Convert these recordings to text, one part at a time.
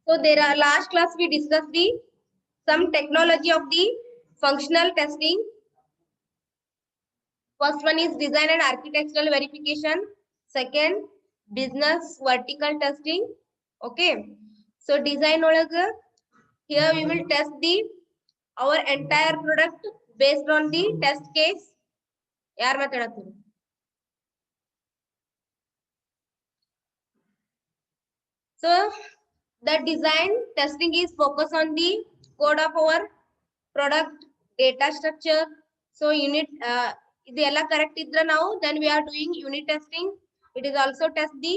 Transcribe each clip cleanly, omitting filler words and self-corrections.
So there are last class we discussed the some technology of the functional testing. First one is design and architectural verification. Second, business vertical testing. Okay. So design olaga, here we will test the our entire product based on the test case. Yaar matadatu. So the design testing is focused on the code of our product, data structure. So unit idella correct idra now, then we are doing unit testing. It is also test the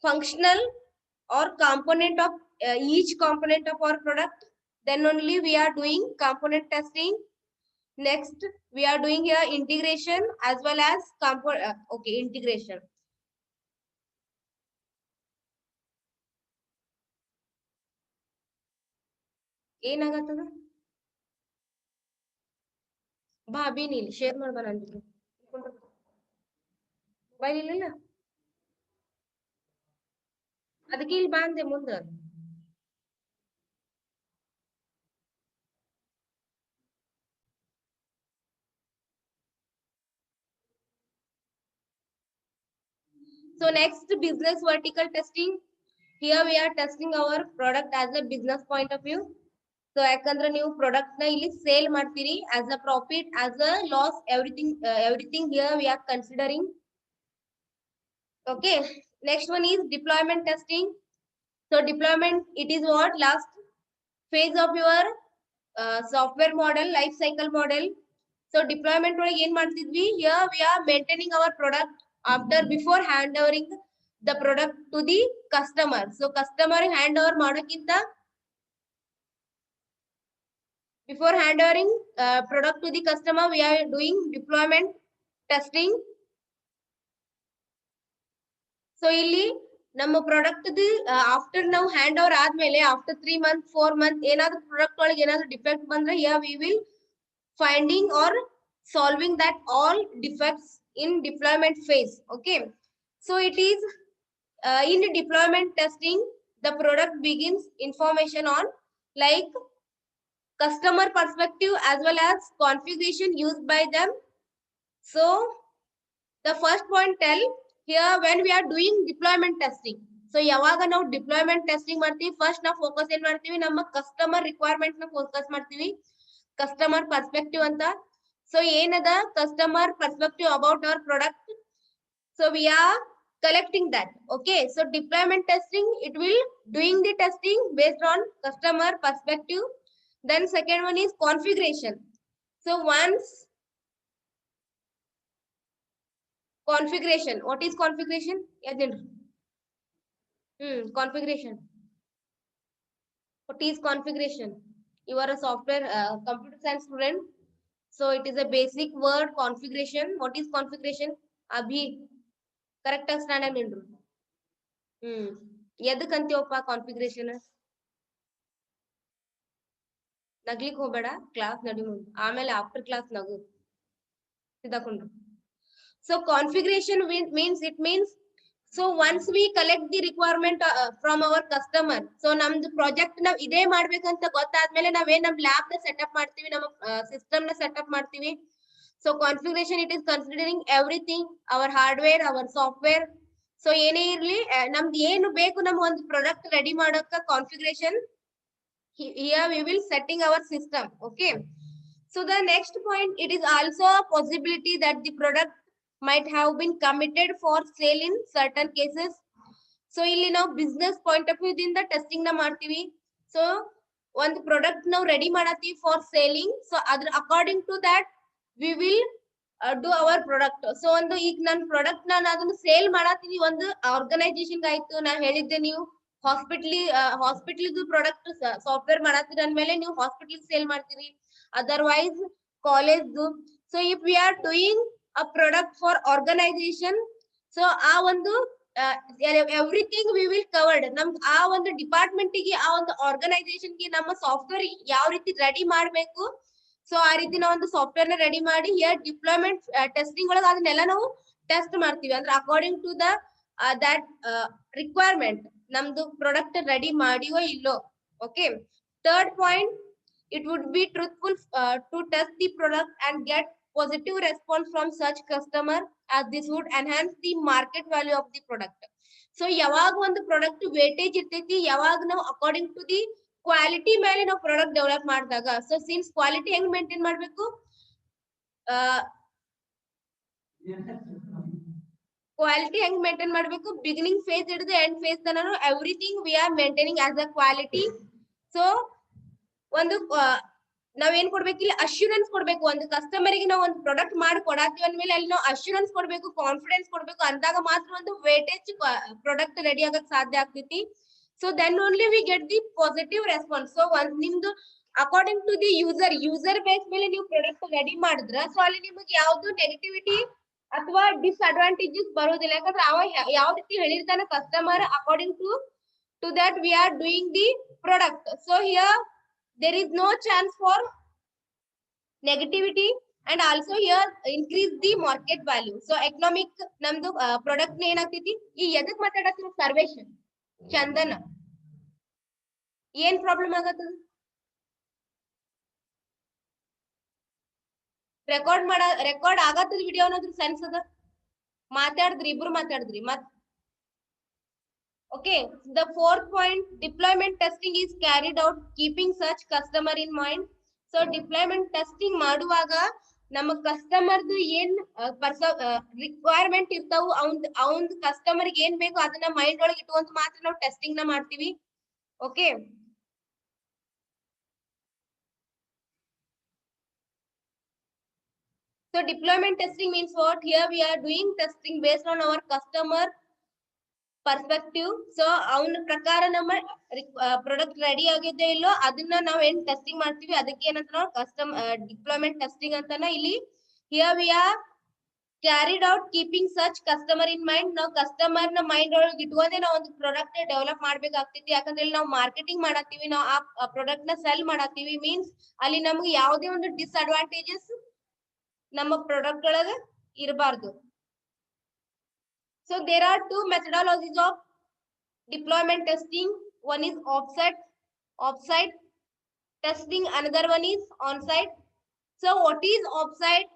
functional or component of each component of our product. Then only we are doing component testing. Next, we are doing here integration as well as integration. ಏನಾಗತ್ತದ ಭಾಬಿ ನೀಲಿ share ಮಾಡ್ಬಾರ ಅಂದ್ರು mobile ಇಲ್ಲ ಅದಕ್ಕೆ ಇಲ್ಲಿ ಬಾಂದೆ ಮುಂದೆ So next, business vertical testing. Here we are testing our product as a business point of view. So ಯಾಕಂದ್ರೆ ನೀವು product ನ ಇಲ್ಲಿ ಸೇಲ್ ಮಾಡ್ತೀರಿ as a profit, as a loss, everything here we are considering. Okay. Next one is deployment testing. So deployment, it is what last phase of your software model, life cycle model. So deployment ಒಳಗೆ ಏನ್ ಮಾಡ್ತಿದ್ವಿ? Here we are maintaining our product before handovering the product to the customer. So customer handover ಮಾಡೋಕ್ಕಿಂತ before handovering product to the customer, we are doing deployment testing. So ಇಲ್ಲಿ ನಮ್ಮ product after ನಾವು hand over ಆದ್ಮೇಲೆ after 3 months 4 months ಏನಾದ್ರು product ಒಳಗೆ ಏನಾದ್ರು defect ಬಂದ್ರೆ here we will finding or solving that all defects in deployment phase. Okay, so it is in deployment testing the product begins information on like customer perspective as well as configuration used by them. So the first point tell here when we are doing deployment testing. So ಯಾವಾಗ ನಾವು deployment testing ಮಾಡ್ತೀವಿ first ನಾವು focus ಏನ್ ಮಾಡ್ತೀವಿ ನಮ್ಮ customer requirement ನ focus ಮಾಡ್ತೀವಿ customer perspective ಅಂತ. ಸೊ ಏನದ customer perspective about our product. So we are collecting that. Okay, so deployment testing, it will doing the testing based on customer perspective. Then second one is configuration. So once configuration, what is configuration? Configuration. What is configuration? You are a software computer science student, so it is a basic word configuration. What is configuration? Abhi correct understand mindu. ಎದಕ್ಕಂತೀವಪ್ಪ configuration ನಗ್ಲಿಕ್ ಹೋಗ್ಬೇಡ class ನಡಿ ಮುಂದೆ ಆಮೇಲೆ after class ನಗು ಸಿದಾಕೊಂಡ್ರು. So configuration means it means so once we collect the requirement from our customer, so ನಮ್ದು project ನಾವ್ ಇದೇ ಮಾಡ್ಬೇಕಂತ ಗೊತ್ತಾದ್ಮೇಲೆ ನಾವೇನ್ ನಮ್ ಲ್ಯಾಬ್ ನ ಸೆಟಪ್ ಮಾಡ್ತೀವಿ, ನಮ್ಮ ಸಿಸ್ಟಮ್ ನ ಸೆಟಪ್ ಮಾಡ್ತೀವಿ. So configuration, it is considering everything, our hardware, our software. So ಏನೇ ಇರ್ಲಿ ನಮ್ದು ಏನು ಬೇಕು ನಮ್ ಒಂದು ಪ್ರಾಡಕ್ಟ್ ರೆಡಿ ಮಾಡೋಕ configuration. Here we will setting our system. Okay, so the next point, it is also a possibility that the product might have been committed for sale in certain cases. So ಇಲ್ಲಿ ನಾವು business point of view ದಿಂದ testing ನ ಮಾಡ್ತೀವಿ. So ಒಂದು product ನಾವು ready ಮಾಡತ್ತೀವಿ for selling. So ಅದ್ರ according to that we will do our product. So ಒಂದು ಈಗ ನನ್ನ ಪ್ರಾಡಕ್ಟ್ ನಾನು ಅದನ್ನ ಸೇಲ್ ಮಾಡತ್ತೀನಿ ಒಂದು ಆರ್ಗನೈಸೇಷನ್ ಆಯ್ತು. ನಾ ಹೇಳಿದ್ದೆ ನೀವು ಹಾಸ್ಪಿಟಲ್ ಪ್ರಾಡಕ್ಟ್ ಸಾಫ್ಟ್ವೇರ್ ಮಾಡತ್ತೀರಿ ಅಂದ್ಮೇಲೆ ನೀವು ಹಾಸ್ಪಿಟಲ್ ಸೇಲ್ ಮಾಡ್ತೀರಿ, otherwise college. So if we are doing a product for organization, so ಆ ಒಂದು ಎವ್ರಿಥಿಂಗ್ ವಿ ವಿಲ್ ಕವರ್ಡ್. ನಮ್ಗೆ ಆ ಒಂದು ಡಿಪಾರ್ಟ್ಮೆಂಟ್ ಗೆ ಆ ಒಂದು ಆರ್ಗನೈಸೇಷನ್ ಗೆ ನಮ್ಮ ಸಾಫ್ಟ್ವೇರ್ ಯಾವ ರೀತಿ ರೆಡಿ ಮಾಡ್ಬೇಕು, ಸೊ ಆ ರೀತಿ ನಾವು ಒಂದು ಸಾಫ್ಟ್ವೇರ್ ನ ರೆಡಿ ಮಾಡಿ ಹಿಯರ್ ಡಿಪ್ಲಾಯ್ಮೆಂಟ್ ಟೆಸ್ಟಿಂಗ್ ಒಳಗೆ ಅದನ್ನೆಲ್ಲ ನಾವು ಟೆಸ್ಟ್ ಮಾಡ್ತೀವಿ. ಅಂದ್ರೆ according to the that requirement ನಮ್ದು ಪ್ರಾಡಕ್ಟ್ ರೆಡಿ ಮಾಡಿಯೋ ಇಲ್ಲೋ. Okay, third point, it would be truthful to test the product and get positive response from such customer, as this would enhance the market value of the product. So ಯಾವಾಗ ಒಂದು product weightage ಇರ್ತೈತಿ, ಯಾವಾಗ ನಾವು according to the quality ಮೇಲೆ ನಾವು product develop ಮಾಡಿದಾಗ, so since quality ಹೆಂಗ್ maintain ಮಾಡ್ಬೇಕು, ಕ್ವಾಲಿಟಿ ಹೆಂಗ್ ಮೇಂಟೈನ್ ಮಾಡ್ಬೇಕು, ಬಿಗಿನಿಂಗ್ ಫೇಸ್ ಹಿಡಿದು ಎಂಡ್ ಫೇಸ್ ತನಕ everything we are maintaining as a quality. So ಒಂದು ನಾವೇನ್ ಕೊಡ್ಬೇಕು, ಇಲ್ಲಿ ಅಶ್ಯೂರೆನ್ಸ್ ಕೊಡ್ಬೇಕು. ಒಂದು ಕಸ್ಟಮರ್ ಗೆ ನಾವು ಒಂದು ಪ್ರಾಡಕ್ಟ್ ಮಾಡಿ ಕೊಡಾತೀವಿ ಅಂದ್ಮೇಲೆ ಅಲ್ಲಿ ನಾವು ಅಶ್ಯೂರೆನ್ಸ್ ಕೊಡ್ಬೇಕು, ಕಾನ್ಫಿಡೆನ್ಸ್ ಕೊಡ್ಬೇಕು. ಅಂದಾಗ ಮಾತ್ರ ಒಂದು ವೇಟೇಜ್ ಪ್ರಾಡಕ್ಟ್ ರೆಡಿ ಆಗಕ್ ಸಾಧ್ಯ ಆಗ್ತೈತಿ. So then only we get the positive response. So ಒಂದ್ ನಿಮ್ದು according to the user base ಮೇಲೆ ನೀವು ಪ್ರಾಡಕ್ಟ್ ರೆಡಿ ಮಾಡಿದ್ರ, ಸೊ ಅಲ್ಲಿ ನಿಮಗೆ ಯಾವ್ದು ನೆಗೆಟಿವಿಟಿ ಅಥವಾ ಡಿಸ್ಅಡ್ವಾಂಟೇಜಸ್ ಬರೋದಿಲ್ಲ. ಯಾಕಂದ್ರೆ ಅವ ಯಾವ ರೀತಿ ಹೇಳಿರ್ತಾನೆ customer, according to that we are doing the product. So here there is no chance for negativity, and also here increase the market value. So economic namdu product ne enaಗ್ತೈತಿ. ಈ ಎದಕ್ ಮಾತಾಡತ್ತೀವಿ, ಸರ್ವೇಶನ್ ಚಂದನ ಏನ್ ಪ್ರಾಬ್ಲಮ್ ಆಗತ್ತದ, ರೆಕಾರ್ಡ್ ಆಗತ್ತದ video ಅನ್ನೋದ್ರ sense ಅದ. ಮಾತಾಡಿದ್ರಿ, ಇಬ್ರು ಮಾತಾಡಿದ್ರಿ ಮತ್. Okay, the fourth point, deployment testing is carried out keeping such customer in mind. So deployment testing ಮಾಡುವಾಗ ನಮ್ಮ ಕಸ್ಟಮರ್ದು ಏನ್ ರಿಕ್ವೈರ್ಮೆಂಟ್ ಇರ್ತಾವು, ಅವನ್ ಕಸ್ಟಮರ್ ಏನ್ ಬೇಕು ಅದನ್ನ ಮೈಂಡ್ ಒಳಗೆ ಇಟ್ಕೊಂತ ಮಾತ್ರ ನಾವು ಟೆಸ್ಟಿಂಗ್ ನ ಮಾಡ್ತೀವಿ. Okay, so deployment testing means what? Here we are doing testing based on our customer perspective. So ಅವನ ಪ್ರಕಾರ ನಮ್ಮ ಪ್ರಾಡಕ್ಟ್ ರೆಡಿ ಆಗಿದೆಯೋ ಇಲ್ಲೋ ಅದನ್ನ ನಾವ್ ಏನ್ ಟೆಸ್ಟಿಂಗ್ ಮಾಡ್ತೀವಿ, ಅದಕ್ಕೆ ಏನಂತ ನಾವು ಡಿಪ್ಲಾಯ್ಮೆಂಟ್ ಟೆಸ್ಟಿಂಗ್ ಅಂತಾನ. ಇಲ್ಲಿ here we are carried out keeping such customer in mind. ನಾವು ಕಸ್ಟಮರ್ ನ ಮೈಂಡ್ ಒಳಗೆ ಇಟ್ಕೊಂಡೆ ನಾವು ಒಂದು ಪ್ರಾಡಕ್ಟ್ ಡೆವಲಪ್ ಮಾಡ್ಬೇಕಾಗ್ತೈತಿ. ಯಾಕಂದ್ರೆ ಇಲ್ಲಿ ನಾವು ಮಾರ್ಕೆಟಿಂಗ್ ಮಾಡತ್ತೀವಿ, ನಾವು ಆ ಪ್ರಾಡಕ್ಟ್ ನ ಸೆಲ್ ಮಾಡತ್ತೀವಿ. ಮೀನ್ಸ್ ಅಲ್ಲಿ ನಮ್ಗೆ ಯಾವುದೇ ಒಂದು ಡಿಸ್ಅಡ್ವಾಂಟೇಜಸ್ ನಮ್ಮ ಪ್ರಾಡಕ್ಟ್ ಒಳಗ ಇರಬಾರ್ದು. So there are two methodologies of deployment testing. One is offsite testing, another one is on-site. So what is offsite?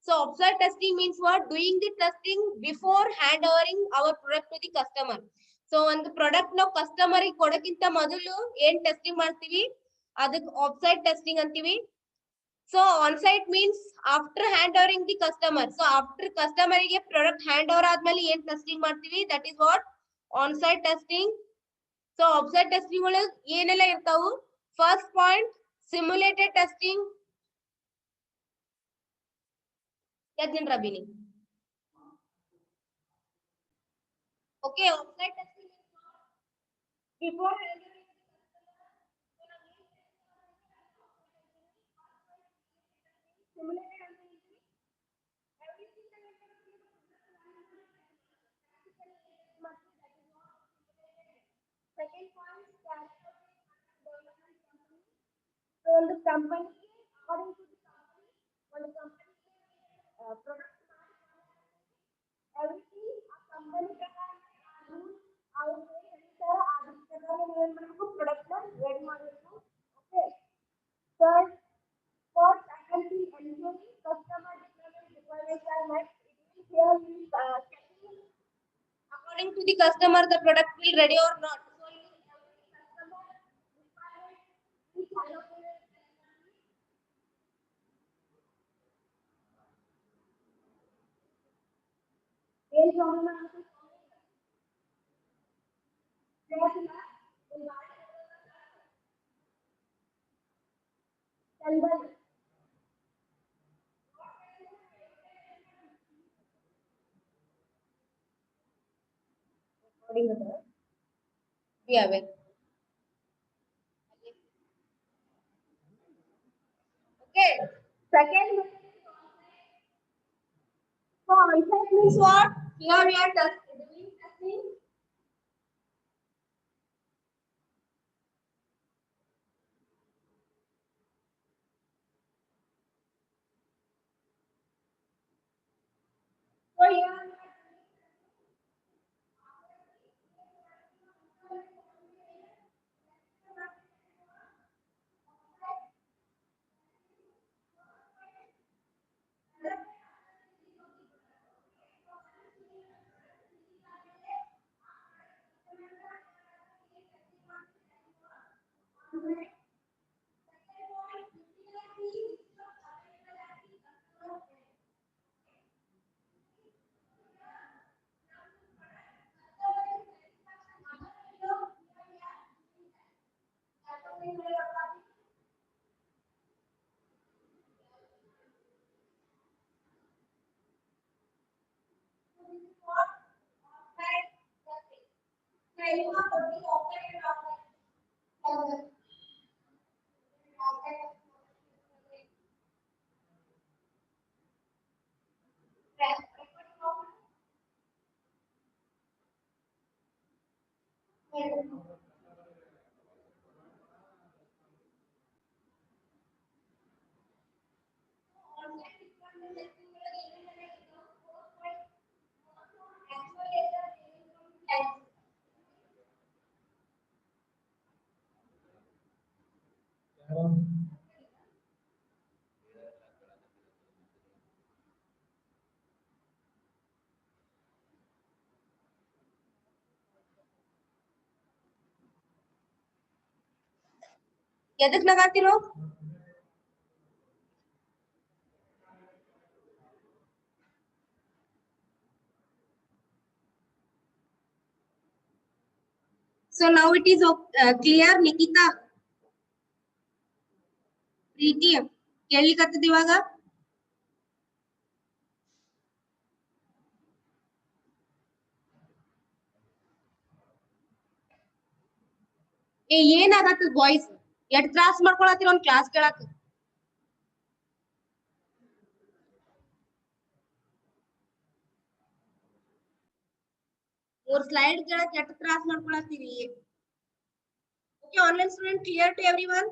So offsite testing means what? Doing the testing before handovering our product to the customer. So ಒಂದು product ನಾವು customer ಗೆ ಕೊಡಕ್ಕಿಂತ ಮೊದಲು ಏನ್ testing ಮಾಡ್ತೀವಿ ಅದಕ್ಕೆ offsite testing ಅಂತೀವಿ. So on-site means after handovering the customer. So after customer ಗೆ product handover ಆದ್ಮೇಲೆ ಏನ್ ಟೆಸ್ಟಿಂಗ್ ಮಾಡ್ತೀವಿ, that is what on-site testing. So offsite testing ಒಳಗೆ ಏನೆಲ್ಲ ಇರ್ತಾವು? First point, simulated testing. ಯಜ್ಞನ್ Rabini. Okay, offsite testing before handovering simulated second point, so the company according to the company, one company product everything a company ಪ್ರಕಾರ rules ಅವ್ರು ಹೇಳ್ತಾರ ಅದ್ರ ಪ್ರಕಾರ ನಾವು ಏನ್ ಮಾಡಬೇಕು, ಪ್ರಾಡಕ್ಟ್ ನ ರೆಡಿ ಮಾಡಬೇಕು. Okay, third, for faculty ensuring customer requirements are met. It means here we checking according to the customer the product will ready or not. So every customer requirement we follow. ಏನ್ problem ಆಗುತ್ತೆ, be aware. Okay, second, so on-site means what? Here we are doing testing. So here ಎದಕ್ ನಗಾತಿರೋ? So now it is clear, Nikita. ಪ್ರೀತಿ ಕೇಳಿಕತ್ತದ ಇವಾಗ? ಏನಾಗತ್ತದ boys? ಎಷ್ಟ್ ತ್ರಾಸ್ ಮಾಡ್ಕೊಳತ್ತೀರ ಒಂದ್ class ಕೇಳಾಕ? ಮೂರ್ slide ಕೇಳಕ್ ಎಷ್ಟ್ ತ್ರಾಸ್ ಮಾಡ್ಕೊಳತ್ತೀರಿ? Okay, online student, clear to everyone?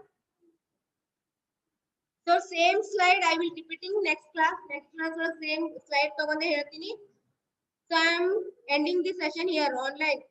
So same slide I will repeating next class same slide ತಗೊಂಡೆ ಹೇಳ್ತೀನಿ. So I am ending the session here online.